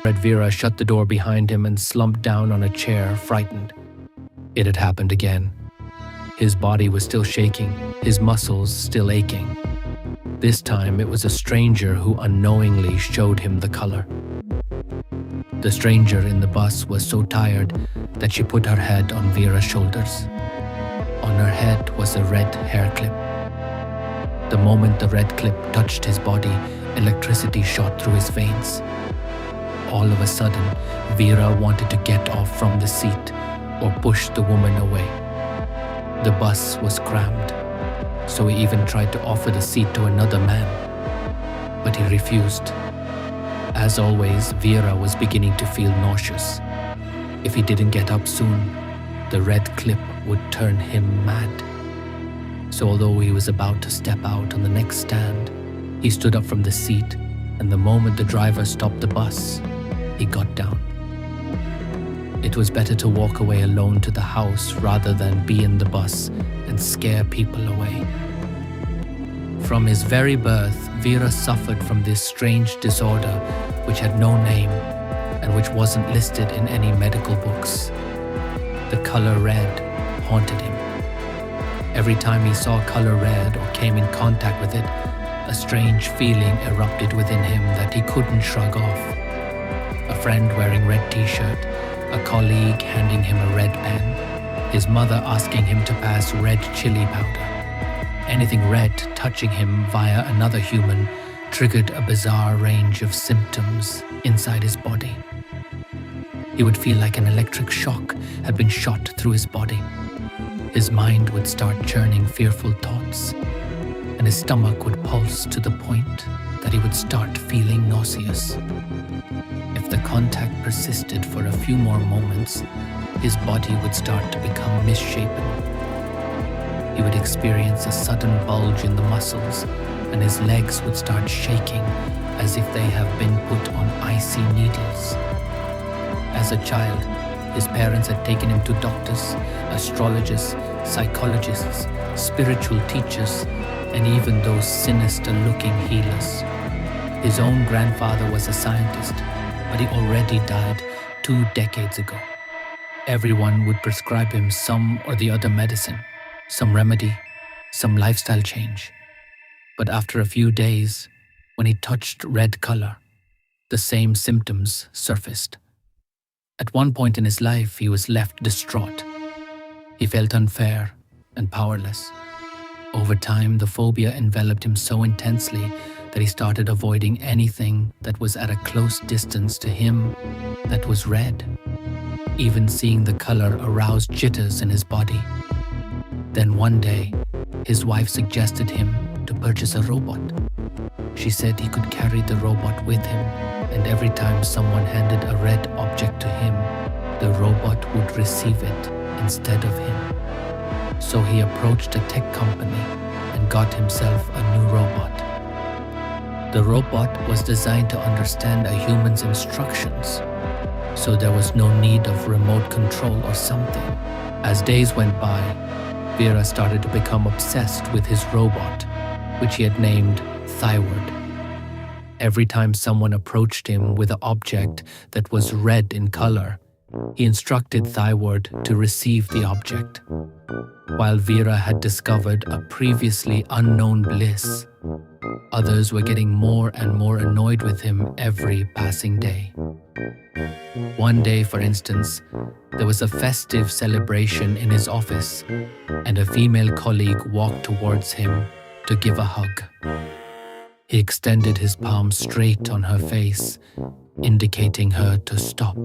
Red Vera shut the door behind him and slumped down on a chair, frightened. It had happened again. His body was still shaking, his muscles still aching. This time it was a stranger who unknowingly showed him the color. The stranger in the bus was so tired that she put her head on Vera's shoulders. On her head was a red hair clip. The moment the red clip touched his body, electricity shot through his veins. All of a sudden, Vera wanted to get off from the seat or push the woman away. The bus was crammed, so he even tried to offer the seat to another man, but he refused. As always, Vera was beginning to feel nauseous. If he didn't get up soon, the red clip would turn him mad. So although he was about to step out on the next stand, he stood up from the seat, and the moment the driver stopped the bus, he got down. It was better to walk away alone to the house rather than be in the bus and scare people away. From his very birth, Vera suffered from this strange disorder which had no name and which wasn't listed in any medical books. The color red haunted him. Every time he saw color red or came in contact with it, a strange feeling erupted within him that he couldn't shrug off. A friend wearing red t-shirt, a colleague handing him a red pen, his mother asking him to pass red chili powder. Anything red touching him via another human triggered a bizarre range of symptoms inside his body. He would feel like an electric shock had been shot through his body. His mind would start churning fearful thoughts, and his stomach would pulse to the point that he would start feeling nauseous. If the contact persisted for a few more moments, his body would start to become misshapen. He would experience a sudden bulge in the muscles, and his legs would start shaking as if they have been put on icy needles. As a child, his parents had taken him to doctors, astrologers, psychologists, spiritual teachers, and even those sinister-looking healers. His own grandfather was a scientist, but he already died 2 decades ago. Everyone would prescribe him some or the other medicine, some remedy, some lifestyle change. But after a few days, when he touched red color, the same symptoms surfaced. At one point in his life, he was left distraught. He felt unfair and powerless. Over time, the phobia enveloped him so intensely that he started avoiding anything that was at a close distance to him that was red. Even seeing the color aroused jitters in his body. Then one day, his wife suggested him to purchase a robot. She said he could carry the robot with him, and every time someone handed a red object to him, the robot would receive it instead of him. So he approached a tech company and got himself a new robot. The robot was designed to understand a human's instructions, so there was no need of remote control or something. As days went by, Vera started to become obsessed with his robot, which he had named Thyward. Every time someone approached him with an object that was red in color, he instructed Thyward to receive the object. While Vera had discovered a previously unknown bliss, others were getting more and more annoyed with him every passing day. One day, for instance, there was a festive celebration in his office, and a female colleague walked towards him to give a hug. He extended his palm straight on her face, indicating her to stop.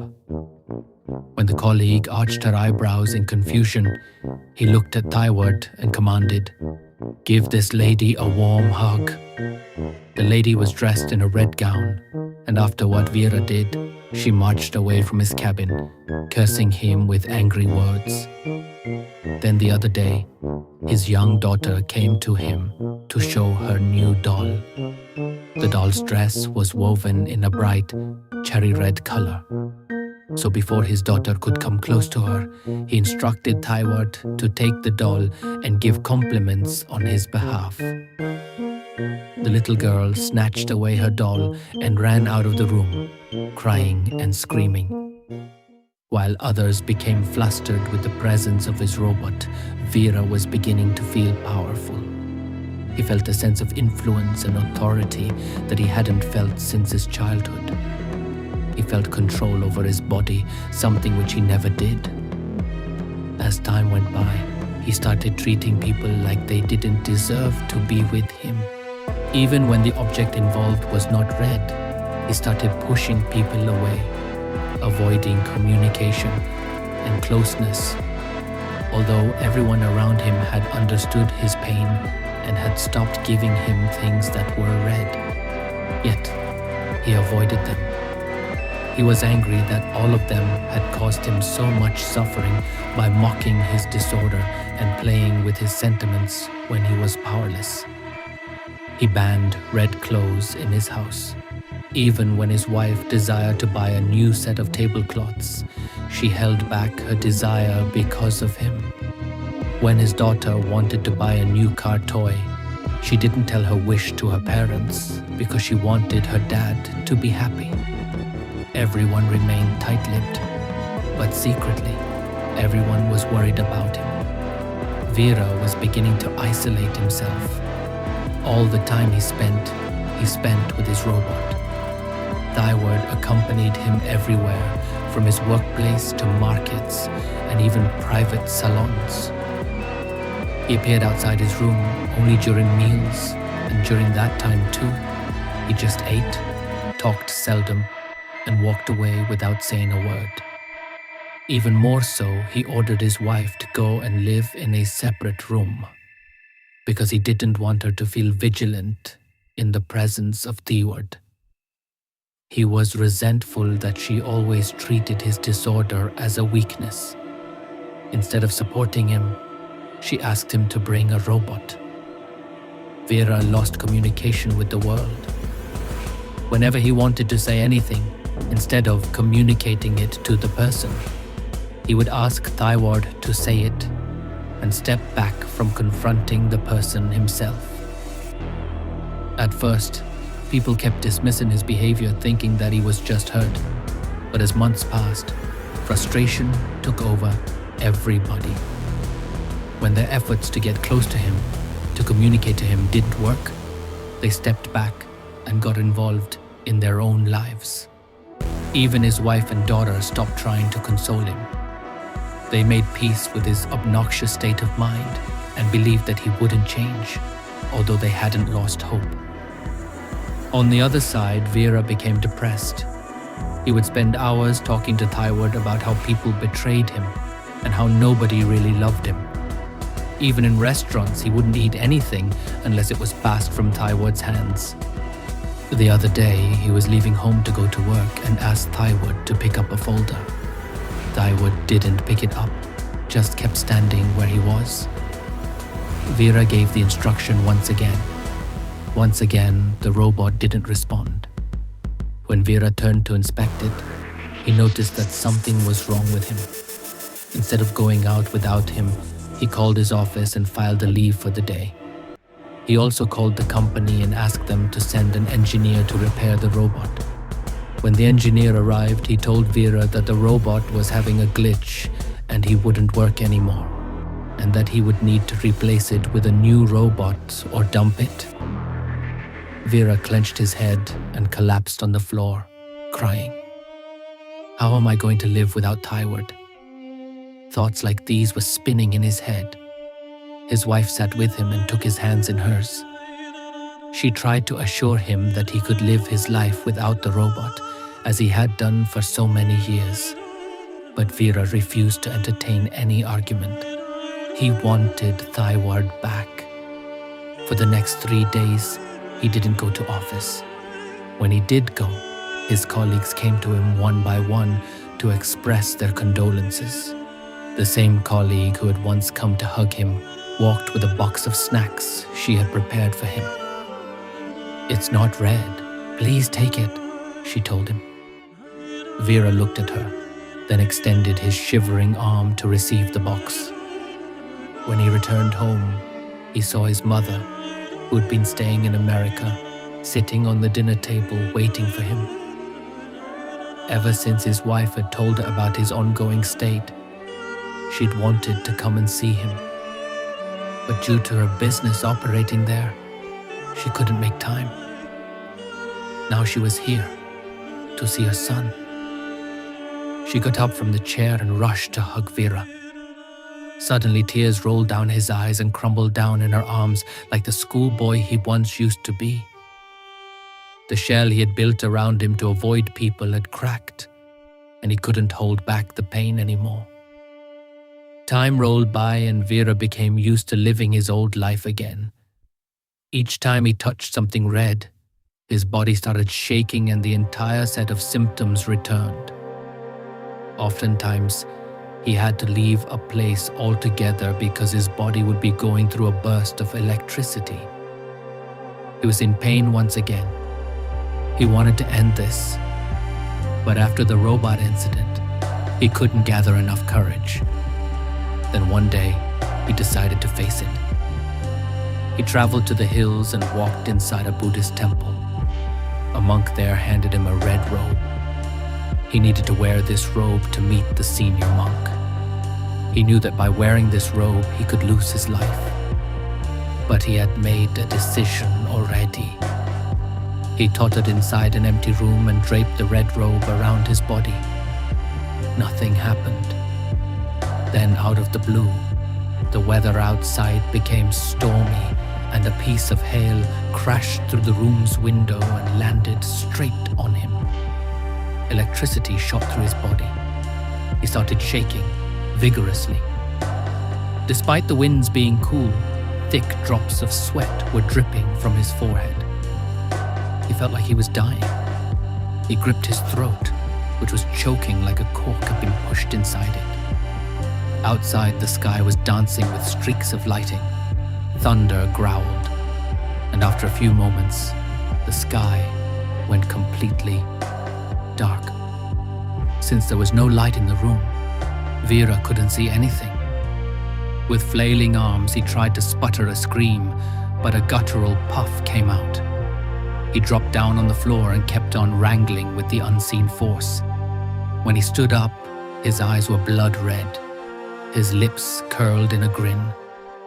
When the colleague arched her eyebrows in confusion, he looked at Thyward and commanded, "Give this lady a warm hug." The lady was dressed in a red gown, and after what Vera did, she marched away from his cabin, cursing him with angry words. Then the other day, his young daughter came to him to show her new doll. The doll's dress was woven in a bright cherry red color. So before his daughter could come close to her, he instructed Thyward to take the doll and give compliments on his behalf. The little girl snatched away her doll and ran out of the room, crying and screaming. While others became flustered with the presence of his robot, Vera was beginning to feel powerful. He felt a sense of influence and authority that he hadn't felt since his childhood. He felt control over his body, something which he never did. As time went by, he started treating people like they didn't deserve to be with him. Even when the object involved was not red, he started pushing people away, avoiding communication and closeness. Although everyone around him had understood his pain and had stopped giving him things that were red, yet he avoided them. He was angry that all of them had caused him so much suffering by mocking his disorder and playing with his sentiments when he was powerless. He banned red clothes in his house. Even when his wife desired to buy a new set of tablecloths, she held back her desire because of him. When his daughter wanted to buy a new car toy, she didn't tell her wish to her parents because she wanted her dad to be happy. Everyone remained tight-lipped, but secretly, everyone was worried about him. Vera was beginning to isolate himself. All the time he spent with his robot. Thyward accompanied him everywhere, from his workplace to markets and even private salons. He appeared outside his room only during meals, and during that time too, he just ate, talked seldom, and walked away without saying a word. Even more so, he ordered his wife to go and live in a separate room, because he didn't want her to feel vigilant in the presence of Thyward. He was resentful that she always treated his disorder as a weakness. Instead of supporting him, she asked him to bring a robot. Vera lost communication with the world. Whenever he wanted to say anything, instead of communicating it to the person, he would ask Thyward to say it and step back from confronting the person himself. At first, people kept dismissing his behavior, thinking that he was just hurt. But as months passed, frustration took over everybody. When their efforts to get close to him, to communicate to him didn't work, they stepped back and got involved in their own lives. Even his wife and daughter stopped trying to console him. They made peace with his obnoxious state of mind and believed that he wouldn't change, although they hadn't lost hope. On the other side, Vera became depressed. He would spend hours talking to Thyward about how people betrayed him and how nobody really loved him. Even in restaurants, he wouldn't eat anything unless it was passed from Thyward's hands. The other day, he was leaving home to go to work and asked Thyward to pick up a folder. Thyward didn't pick it up, just kept standing where he was. Vera gave the instruction once again. Once again, the robot didn't respond. When Vera turned to inspect it, he noticed that something was wrong with him. Instead of going out without him, he called his office and filed a leave for the day. He also called the company and asked them to send an engineer to repair the robot. When the engineer arrived, he told Vera that the robot was having a glitch and he wouldn't work anymore, and that he would need to replace it with a new robot or dump it. Vera clenched his head and collapsed on the floor, crying. How am I going to live without Thyward? Thoughts like these were spinning in his head. His wife sat with him and took his hands in hers. She tried to assure him that he could live his life without the robot, as he had done for so many years. But Vera refused to entertain any argument. He wanted Thyward back. For the next 3 days, he didn't go to office. When he did go, his colleagues came to him one by one to express their condolences. The same colleague who had once come to hug him walked with a box of snacks she had prepared for him. "It's not red. Please take it," she told him. Vera looked at her, then extended his shivering arm to receive the box. When he returned home, he saw his mother, who'd been staying in America, sitting on the dinner table waiting for him. Ever since his wife had told her about his ongoing state, she'd wanted to come and see him. But due to her business operating there, she couldn't make time. Now she was here to see her son. She got up from the chair and rushed to hug Vera. Suddenly, tears rolled down his eyes and crumbled down in her arms like the schoolboy he once used to be. The shell he had built around him to avoid people had cracked, and he couldn't hold back the pain anymore. Time rolled by and Vera became used to living his old life again. Each time he touched something red, his body started shaking and the entire set of symptoms returned. Oftentimes, he had to leave a place altogether because his body would be going through a burst of electricity. He was in pain once again. He wanted to end this, but after the robot incident, he couldn't gather enough courage. Then one day, he decided to face it. He traveled to the hills and walked inside a Buddhist temple. A monk there handed him a red robe. He needed to wear this robe to meet the senior monk. He knew that by wearing this robe, he could lose his life. But he had made a decision already. He tottered inside an empty room and draped the red robe around his body. Nothing happened. Then, out of the blue, the weather outside became stormy and a piece of hail crashed through the room's window and landed straight on him. Electricity shot through his body. He started shaking vigorously. Despite the winds being cool, thick drops of sweat were dripping from his forehead. He felt like he was dying. He gripped his throat, which was choking like a cork had been pushed inside it. Outside, the sky was dancing with streaks of lighting. Thunder growled, and after a few moments, the sky went completely dark. Since there was no light in the room, Vera couldn't see anything. With flailing arms, he tried to sputter a scream, but a guttural puff came out. He dropped down on the floor and kept on wrangling with the unseen force. When he stood up, his eyes were blood red, his lips curled in a grin,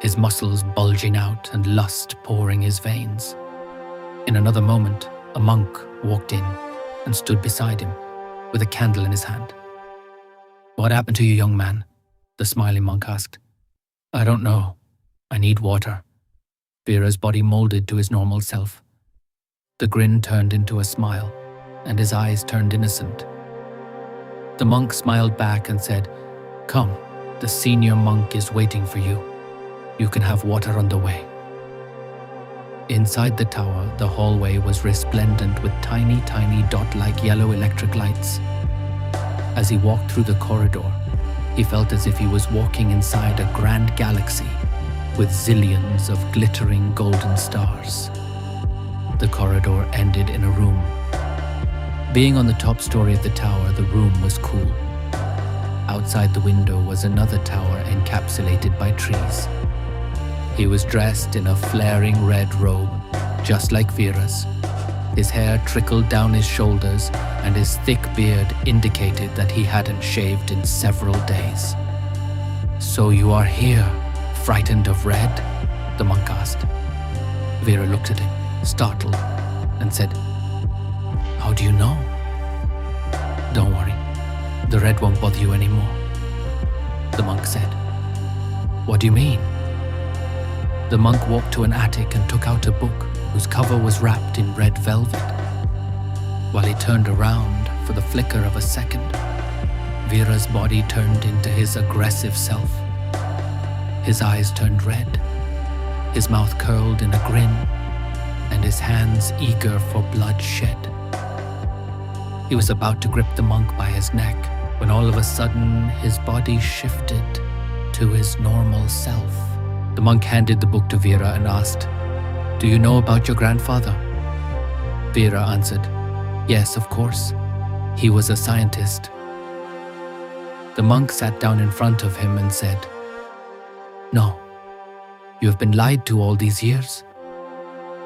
his muscles bulging out and lust pouring his veins. In another moment, a monk walked in and stood beside him with a candle in his hand. "What happened to you, young man?" the smiling monk asked. "I don't know. I need water." Vera's body molded to his normal self. The grin turned into a smile, and his eyes turned innocent. The monk smiled back and said, "Come, the senior monk is waiting for you. You can have water on the way." Inside the tower, the hallway was resplendent with tiny dot-like yellow electric lights. As he walked through the corridor, he felt as if he was walking inside a grand galaxy with zillions of glittering golden stars. The corridor ended in a room. Being on the top story of the tower, the room was cool. Outside the window was another tower encapsulated by trees. He was dressed in a flaring red robe, just like Vera's. His hair trickled down his shoulders, and his thick beard indicated that he hadn't shaved in several days. "So you are here, frightened of red?" the monk asked. Vera looked at him, startled, and said, "How do you know?" "Don't worry, the red won't bother you anymore," the monk said. "What do you mean?" The monk walked to an attic and took out a book whose cover was wrapped in red velvet. While he turned around for the flicker of a second, Vera's body turned into his aggressive self. His eyes turned red, his mouth curled in a grin, and his hands eager for bloodshed. He was about to grip the monk by his neck when all of a sudden his body shifted to his normal self. The monk handed the book to Vera and asked, "Do you know about your grandfather?" Vera answered, "Yes, of course. He was a scientist." The monk sat down in front of him and said, "No, you have been lied to all these years.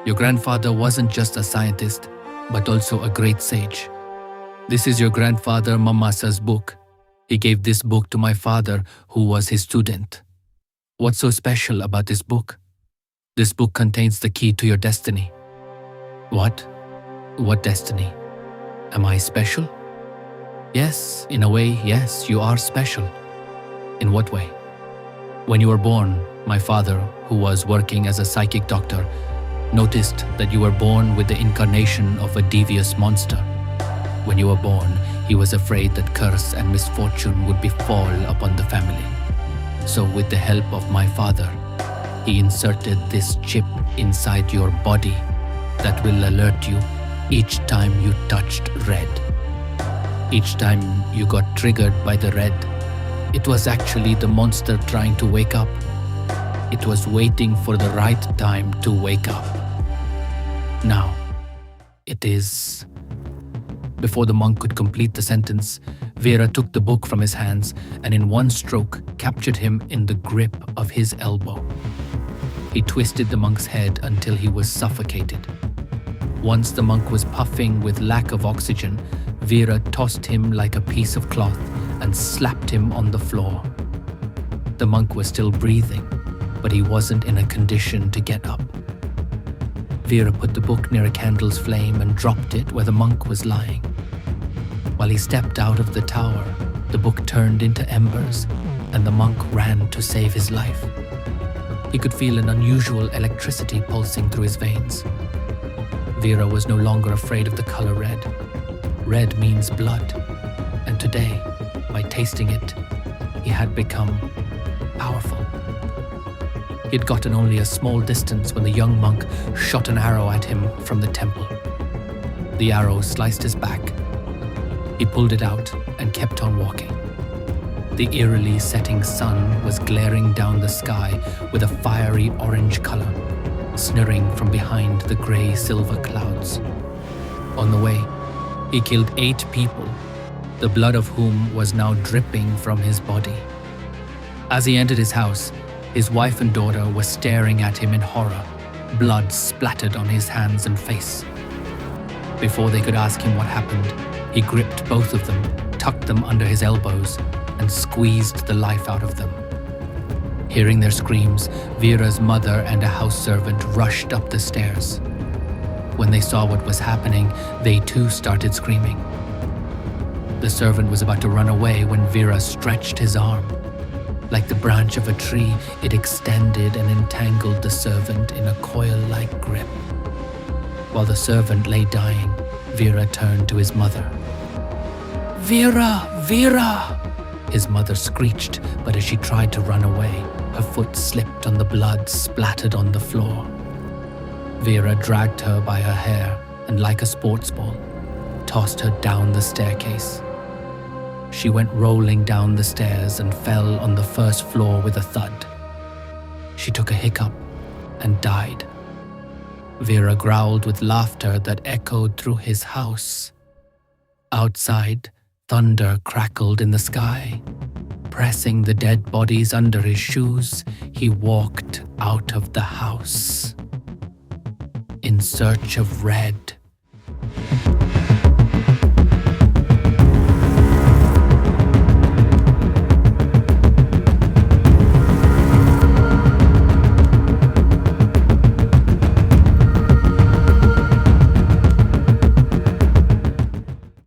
Your grandfather wasn't just a scientist, but also a great sage. This is your grandfather Mamasa's book. He gave this book to my father, who was his student. What's so special about this book? This book contains the key to your destiny. What? What destiny? Am I special? Yes, in a way, yes, you are special. In what way? When you were born, my father, who was working as a psychic doctor, noticed that you were born with the incarnation of a devious monster. When you were born, he was afraid that curse and misfortune would befall upon the family. So with the help of my father, he inserted this chip inside your body that will alert you each time you touched red. Each time you got triggered by the red, it was actually the monster trying to wake up. It was waiting for the right time to wake up. Now, it is... Before the monk could complete the sentence, Vera took the book from his hands and in one stroke captured him in the grip of his elbow. He twisted the monk's head until he was suffocated. Once the monk was puffing with lack of oxygen, Vera tossed him like a piece of cloth and slapped him on the floor. The monk was still breathing, but he wasn't in a condition to get up. Vera put the book near a candle's flame and dropped it where the monk was lying. While he stepped out of the tower, the book turned into embers, and the monk ran to save his life. He could feel an unusual electricity pulsing through his veins. Vera was no longer afraid of the color red. Red means blood, and today, by tasting it, he had become powerful. He had gotten only a small distance when the young monk shot an arrow at him from the temple. The arrow sliced his back. He pulled it out and kept on walking. The eerily setting sun was glaring down the sky with a fiery orange color, sneering from behind the grey-silver clouds. On the way, he killed 8 people, the blood of whom was now dripping from his body. As he entered his house, his wife and daughter were staring at him in horror, blood splattered on his hands and face. Before they could ask him what happened, he gripped both of them, tucked them under his elbows, and squeezed the life out of them. Hearing their screams, Vera's mother and a house servant rushed up the stairs. When they saw what was happening, they too started screaming. The servant was about to run away when Vera stretched his arm. Like the branch of a tree, it extended and entangled the servant in a coil-like grip. While the servant lay dying, Vera turned to his mother. "Vera! Vera!" His mother screeched, but as she tried to run away, her foot slipped on the blood splattered on the floor. Vera dragged her by her hair and, like a sports ball, tossed her down the staircase. She went rolling down the stairs and fell on the first floor with a thud. She took a hiccup and died. Vera growled with laughter that echoed through his house. Outside, thunder crackled in the sky. Pressing the dead bodies under his shoes, he walked out of the house in search of red.